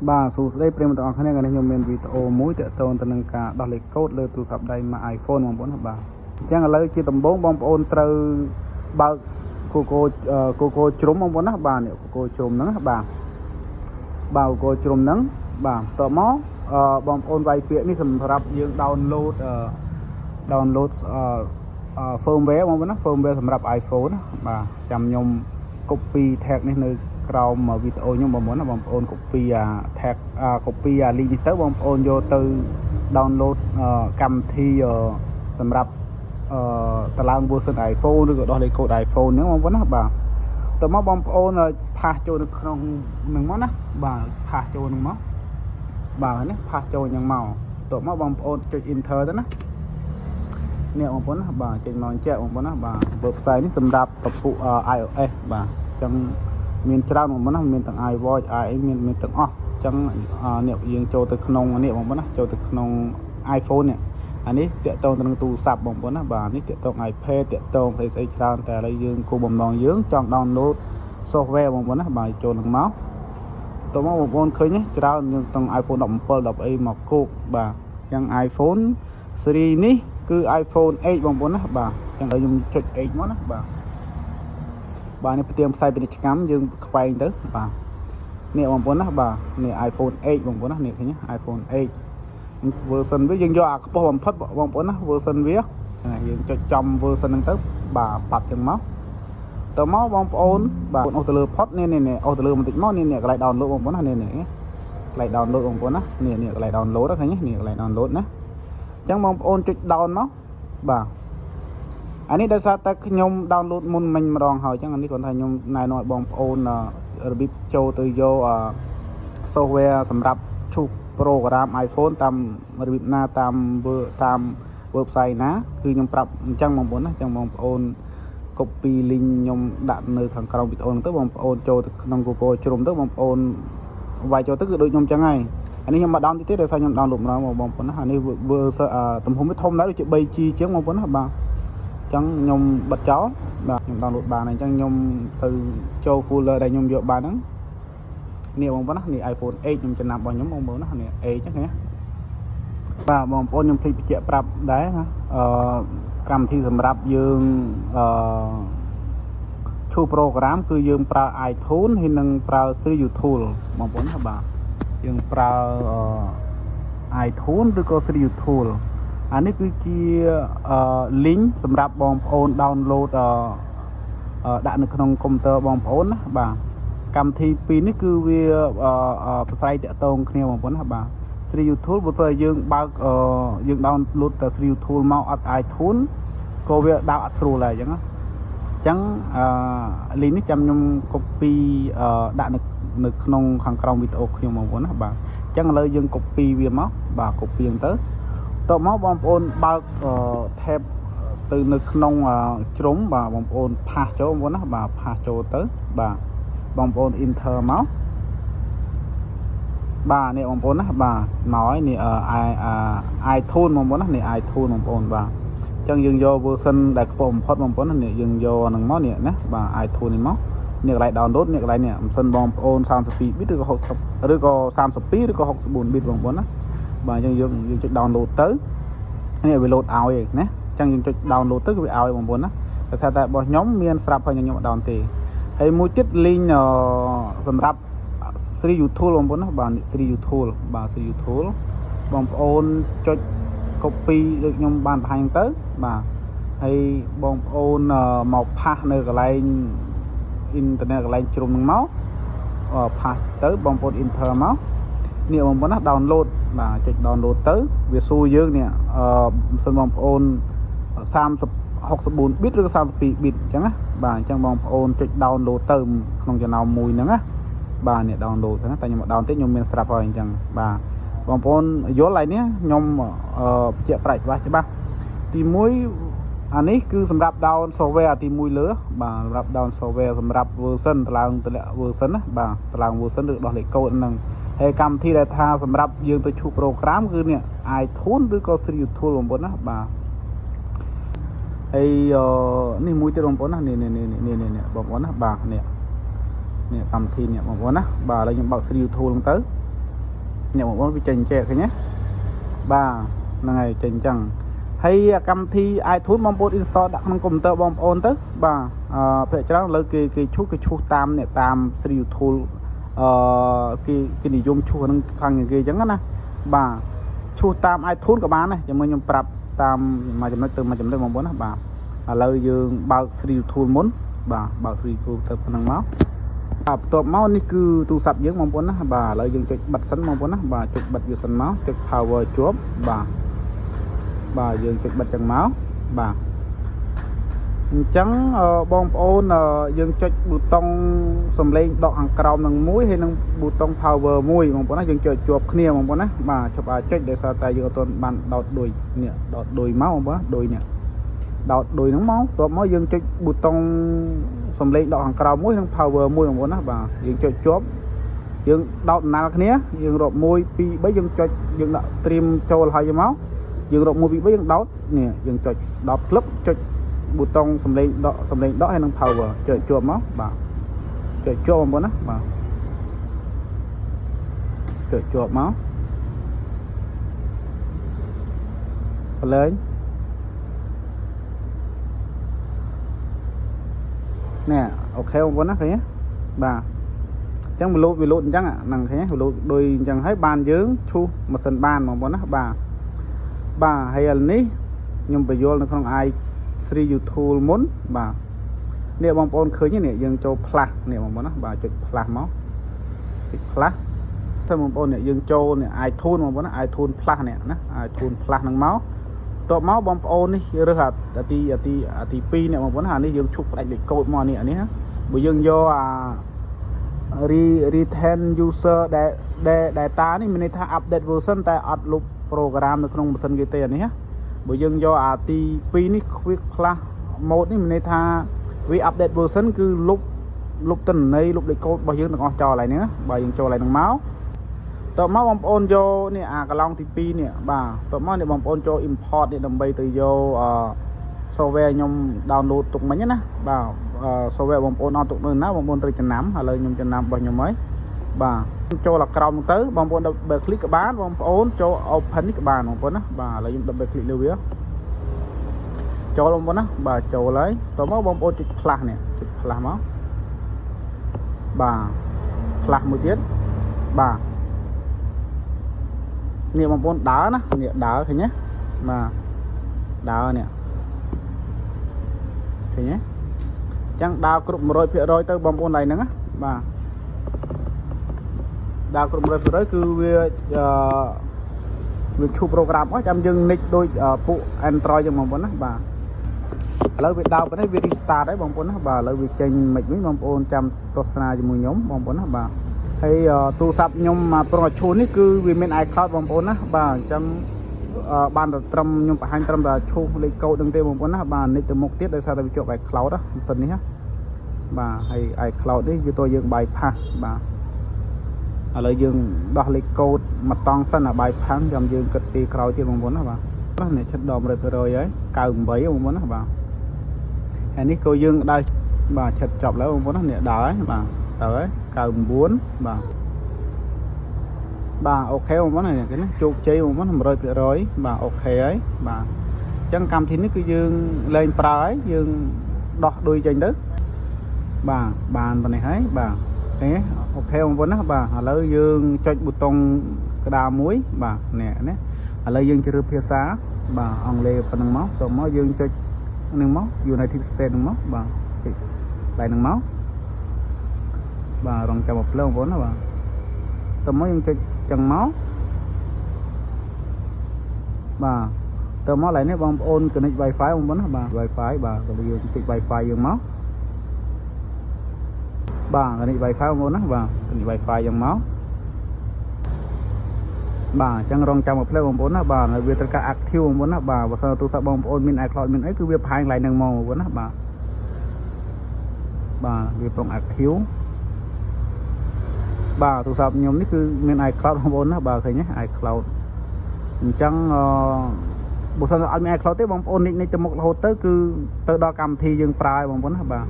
បាទសួស្តីប្រិយមិត្តទាំងអស់គ្នាថ្ងៃនេះខ្ញុំមានវីដេអូមួយទាក់ទងទៅនឹងការដោះលេខកូដលើទូរស័ព្ទដៃមួយ iPhone បងប្អូនណាបាទអញ្ចឹងឥឡូវជាដំបូងបងប្អូនត្រូវបើកGoogle Chrome បងប្អូនណាបាទនេះ Google Chrome ហ្នឹងបាទGoogle Chrome ហ្នឹងបាទតបមកបងប្អូនវាយពាក្យនេះសម្រាប់យើង download firmware បងប្អូនណា firmware សម្រាប់ iPhone ណាបាទចាំខ្ញុំ copy tag នេះនៅក្រោមវីដេអូខ្ញុំបងប្អូនណាបងប្អូន copy tag copy link នេះទៅបងប្អូនយកទៅ download កម្មវិធីសម្រាប់តឡើង version iPhone ឬក៏ដោះលេខកូដ iPhone ហ្នឹងបងប្អូនណាបាទតើមកបងប្អូនផាសចូលនៅក្នុងហ្នឹងមកណាបាទផាសចូលហ្នឹងមកបាទនេះផាសចូលអញ្ចឹងមកតើមកបងប្អូនចុច enter ទៅណានេះបងប្អូនណាបាទចេញមកអញ្ចឹងបងប្អូនណាបាទ website នេះសម្រាប់ពពុះ iOS បាទអញ្ចឹងមានច្រើនបងប្អូនណាមានទាំង iWatch មានទាំងអស់អញ្ចឹងនេះយើងចូលទៅក្នុងនេះបងប្អូនណាចូលទៅក្នុង iPhone នេះអានេះតាក់ទងទៅនឹងទូរស័ព្ទបងប្អូនណាបាទនេះតាក់ទង iPad តាក់ទងស្អីច្រើនតែឥឡូវយើងគោលបំណងយើងចង់ download software បងប្អូនណាបាទចូលនឹងមកតោះមកបងប្អូនឃើញច្រើនយើងទាំង iPhone 17 10មកគោកបាទអញ្ចឹង iPhone series នេះគឺ iPhone 8បងប្អូនណាបាទអញ្ចឹងខ្ញុំចុច 8 មកណាបាទនេះផ្ទៀងផ្សាយពាណិជ្ជកម្មយើងខ្វែងទៅបាទនេះបងប្អូនណាបាទនេះ iPhone 8បងប្អូនណានេះឃើញ iPhone 8 version វាយើងយកអាខ្ពស់បំផុតបងប្អូនណា version វាយើងចុចចំ version ហ្នឹងទៅបាទប៉ាត់ចឹងមកតើមកបងប្អូនបាទអូសទៅលើ ផុតនេះអូសទៅលើបន្តិចមកនេះកន្លែង download បងប្អូនណានេះកន្លែង download បងប្អូនណានេះកន្លែង download ឃើញនេះកន្លែង download ណាអញ្ចឹងបងប្អូនចុច down មកបាទអានេះដោយសារតែខ្ញុំ download មុនមិញម្ដងហើយអញ្ចឹងអានេះគាត់ថាខ្ញុំណែនាំឲ្យបងប្អូនរបៀបចូលទៅយក software សម្រាប់ឈូស program iPhone តាមរបៀបណាតាម website ណាគឺខ្ញុំប្រាប់អញ្ចឹងបងប្អូនណាអញ្ចឹងបងប្អូន copy link ខ្ញុំដាក់នៅខាងក្រោមវីដេអូហ្នឹងទៅបងប្អូនចូលទៅក្នុង Google Chrome ទៅបងប្អូនវាយចូលទៅគឺដូចខ្ញុំអញ្ចឹងហើយអានេះខ្ញុំមក down តិចទៀតដោយសារខ្ញុំ download ម្ដងបងប្អូនណាអានេះទំហំវាធំដែរដូចជា 3G ជាងបងប្អូនណាបាទអញ្ចឹងខ្ញុំបិទចោលបាទខ្ញុំ download បានហើយអញ្ចឹងខ្ញុំទៅចូល folder ដែលខ្ញុំយកបានហ្នឹងនេះបងប្អូនណានេះ iPhone 8ខ្ញុំចំណាំរបស់ខ្ញុំបងប្អូនណានេះ8ហ្នឹងណាបាទបងប្អូនខ្ញុំភ្លេចបញ្ជាក់ប្រាប់ដែរណាកម្មវិធីសម្រាប់យើងឈូស program គឺយើងប្រើ iTunes ហើយនឹងប្រើ Stereo Tool បងប្អូនណាបាទយើងប្រើ iTunes ឬក៏ Stereo Tool អានេះគឺជា link សម្រាប់បងប្អូន download ដាក់នៅក្នុងកុំព្យូទ័របងប្អូនណាបាទកម្មវិធីពីរនេះគឺវាប្រស័យតាក់ទងគ្នាបងប្អូនណាបាទ Stereo Tool បើទៅយើងបើកយើង download តែ Stereo Tool មកអត់ iTunes ក៏វាដើរអត់ស្រួលដែរអញ្ចឹងណាអញ្ចឹងlink នេះចាំខ្ញុំ copy ដាក់នៅក្នុងខាងក្រោមវីដេអូខ្ញុំបងប្អូនណាបាទអញ្ចឹងឥឡូវយើង copy វាមកបាទ copy ហ្នឹងទៅតមកបងប្អូនបើក tab ទៅនៅក្នុងជ្រុំបាទបងប្អូនផាសចូលបងប្អូនណាបាទផាសចូលទៅបាទបងប្អូន enter មកបាទនេះបងប្អូនណាបាទមកហើយនេះiTunes បងប្អូនណានេះ iTunes បងប្អូនបាទអញ្ចឹងយើងយក version ដែលខ្ពស់បំផុតបងប្អូនណានេះយើងយកហ្នឹងមកនេះណាបាទ iTunes នេះមកនេះកន្លែង download នេះកន្លែងនេះមិនសិនបងប្អូន32 bit ឬក៏60ឬក៏32ឬក៏64 bit បងប្អូនណាបាទអញ្ចឹងយើងចុច download ទៅនេះវា load ឲ្យឯណាអញ្ចឹងយើងចុច download ទៅគឺវាឲ្យបងប្អូនណាតែថាតែរបស់ខ្ញុំមានស្រាប់ហើយខ្ញុំអត់ down ទេហើយមួយទៀត link សម្រាប់ Stereo Tool បងប្អូនណាបាទ Stereo Tool បាទ Stereo Tool បងប្អូនចុច copy ដូចខ្ញុំបានបង្ហាញទៅបាទហើយបងប្អូនមកផាសនៅកន្លែង internet កន្លែងជ្រុំហ្នឹងមកផាសទៅបងប្អូន enter មកនេះបងប្អូនណា download បាទចុច download ទៅវាសួរយើងនេះមិនសិនបងប្អូន64 bit ឬក៏32 bit អញ្ចឹងណាបាទអញ្ចឹងបងប្អូនចុច download ទៅក្នុងចំណោមមួយហ្នឹងណាបាទនេះ download ហ្នឹងតែខ្ញុំមក down តិចខ្ញុំមានស្រាប់ហើយអញ្ចឹងបាទបងប្អូនយល់ហើយនេះខ្ញុំបញ្ជាក់ប្រាច់ច្បាស់ទី1អានេះគឺសម្រាប់ down software ទី1លើបាទសម្រាប់ down software សម្រាប់ version តម្លើងតម្លាក់ version ណាបាទតម្លើង version ឬដោះលេខកូដហ្នឹងហើយកម្មវិធីដែលថាសម្រាប់យើងទៅឈូស program គឺនេះ iTunes ឬក៏ Stereo Tool បងប្អូនណាបាទហើយនេះមួយទៀតបងប្អូនណានេះបងប្អូនណាបាទនេះកម្មវិធីនេះបងប្អូនណាបាទឥឡូវខ្ញុំបើក Stereo Tool ហ្នឹងទៅ เนี่ยបងប្អូនវាចេញចែកឃើញទេបាទហ្នឹងហើយចេញចឹងហើយកម្មវិធី iTunes បងប្អូន install ដាក់ក្នុងកុំព្យូទ័របងប្អូនទៅបាទភាគច្រើនលើគេឈូសតាមអ្នកតាម Free Tool គេនិយមឈូសហ្នឹងខាងគេចឹងណាបាទឈូសតាម iTunes ក៏បានដែរចាំមើលខ្ញុំប្រាប់តាមមួយចំណុចទៅមួយចំណុចបងប្អូនណាបាទឥឡូវយើងបើក Free Tool មុនបាទបើក Free Tool ទៅប៉ុណ្ណឹងមកបន្ទាប់មកនេះគឺទូរស័ព្ទយើងបងប្អូនណាបាទឥឡូវយើងចុចបិទសិនបងប្អូនណាបាទចុចបិទវាសិនមកចុច power ជាប់បាទយើងចុចបិទចឹងមកបាទអញ្ចឹងបងប្អូនយើងចុចប៊ូតុងសំឡេងដកខាងក្រោមនឹងមួយហើយនឹងប៊ូតុង power មួយបងប្អូនណាយើងចុចជាប់គ្នាបងប្អូនណាបាទជប់អាចចុចដោយសារតែយើងអត់ទាន់បានដោតដូចនេះដោតដូចមកបងប្អូនដូចនេះដោតដូចហ្នឹងមកតបមកយើងចុចប៊ូតុងសំឡេងដកខាងក្រោមមួយនិង power មួយបងប្អូនណាបាទយើងចុចជាប់យើងដោតដំណើរគ្នាយើងរាប់1 2 3យើងចុចយើងដាក់ត្រៀមចូលហើយមកយើងរាប់1 2 3យើងដោតនេះយើងចុចដោតក្លឹបចុចប៊ូតុងសំឡេងដកហើយនឹង power ចុចជាប់មកបាទចុចជាប់បងប្អូនណាបាទចុចជាប់មកបលែងនេះអូខេបងប្អូនណាឃើញទេបាទអញ្ចឹងវាលោតអញ្ចឹងហ្នឹងឃើញទេវាលោតដូចអញ្ចឹងហើយបានយើងឈូសម៉ាស៊ីនបានបងប្អូនណាបាទហើយឥឡូវនេះខ្ញុំបញ្យល់នៅក្នុង i3 Tool មុនបាទនេះបងប្អូនឃើញនេះយើងចូល plus នេះបងប្អូនណាបាទចុច plus មកចុច plus ទៅបងប្អូននេះយើងចូលនេះ iTunes បងប្អូនណា iTunes plus នេះណា iTunes plus ហ្នឹងមកតបមកបងប្អូននេះរើសអាទី2នេះបងប្អូនណាអានេះយើងឈប់ផ្ដាច់លេខកូដមកនេះអានេះណាបើយើងយកretain user data នេះមានន័យថា update version តែអត់លុប program នៅក្នុងម៉ាស៊ីនគេទេអានេះណាបើយើងយកអាទី2នេះ quick plus mode នេះមានន័យថាវា update version គឺលុបទិន្នន័យលុបលេខកូដរបស់យើងទាំងអស់ចោលហើយហ្នឹងបើយើងចូលហើយហ្នឹងមកតមកបងប្អូនយកនេះកន្លងទី2នេះបាទតមកនេះបងប្អូនចូល import នេះដើម្បីទៅយកsoftware ខ្ញុំ download ទុកមិញណាបាទ software បងប្អូនអត់ទុកនៅណាបងប្អូនត្រូវចំណាំឥឡូវខ្ញុំចំណាំរបស់ខ្ញុំហើយបាទចូលអាក្រោមទៅបងប្អូន double click ក៏បានបងប្អូនចូល open នេះក៏បានបងប្អូនណាបាទឥឡូវខ្ញុំ double click លើវាចូលបងប្អូនណាបាទចូលហើយតមកបងប្អូនចុច plus នេះចុច plus មកបាទ plus មួយទៀតបាទនេះបងប្អូនដើរណានេះដើរឃើញទេបាទដើរនេះឃើញទេអញ្ចឹងដើរគ្រប់ 100% ទៅបងប្អូនដៃហ្នឹងណាបាទដើរគ្រប់ 100% គឺវាឈប់ប្រូក្រាមអស់ចាំយើងនិចដូចពួក Android ចឹងបងប្អូនណាបាទឥឡូវវាដើរប៉ុណ្ណេះវា restart ហើយបងប្អូនណាបាទឥឡូវវាចេញមិនវិញបងប្អូនចាំទស្សនាជាមួយខ្ញុំបងប្អូនណាបាទហើយទូរស័ព្ទខ្ញុំប្រងឈូននេះគឺវាមាន iCloud បងប្អូនណាបាទអញ្ចឹងបានតែត្រឹមខ្ញុំបង្ហាញត្រឹមតែឈូសលេខកូដនឹងទេបងប្អូនណាបាទនិចទៅមុខទៀតដោយសារតែវាជាប់ iCloud ណាម៉ាស៊ីននេះណាបាទហើយ iCloud នេះវាតើយើង bypass បាទឥឡូវយើងដោះលេខកូដមកតង់សិនអា bypass ចាំយើងគិតពីក្រោយទៀតបងប្អូនណាបាទនេះឈិតដល់ 100% ហើយ98បងប្អូនណាបាទហើយនេះក៏យើងដើរបាទឈិតចប់แล้วបងប្អូនណានេះដើរហើយបាទទៅហើយ99បាទអូខេបងប្អូនណាគេណាជោគជ័យបងប្អូន 100% បាទអូខេហើយបាទអញ្ចឹងកម្មវិធីនេះគឺយើងលែងប្រើហើយយើងដោះដូចចេញទៅបាទបានប៉ុណ្ណេះហើយបាទអូខេបងប្អូនណាបាទឥឡូវយើងចុចប៊ូតុងក្តារមួយបាទនេះណាឥឡូវយើងជ្រើសភាសាបាទអង់គ្លេសប៉ុណ្ណឹងមកទៅមកយើងចុចនឹងមក United States នឹងមកបាទចុចដៃនឹងមកបាទរងចាំមកភ្លើងបងប្អូនណាបាទទៅមកយើងចុចចឹងមកបាទទៅមកឡើយនេះបងប្អូន connect Wi-Fi បងប្អូនណាបាទ Wi-Fi បាទទៅយើងចុច Wi-Fi យើងមកបាទ connect Wi-Fi បងប្អូនណាបាទ connect Wi-Fi យើងមកបាទអញ្ចឹងរងចាំមកភ្លើងបងប្អូនណាបាទវាត្រូវការ active បងប្អូនណាបាទបើសិនទូរស័ព្ទបងប្អូនមាន iCloud មានអីគឺវាផាយឡើងនឹងមកបងប្អូនណាបាទវាប្រង active បាទទូរស័ព្ទខ្ញុំនេះគឺមាន iCloud បងប្អូនណាបាទឃើញទេ iCloud អញ្ចឹងបើសិនអត់មាន iCloud ទេបងប្អូននិចទៅមុខរហូតទៅគឺទៅដល់កម្មវិធីយើងប្រើហើយបងប្អូនណាបាទ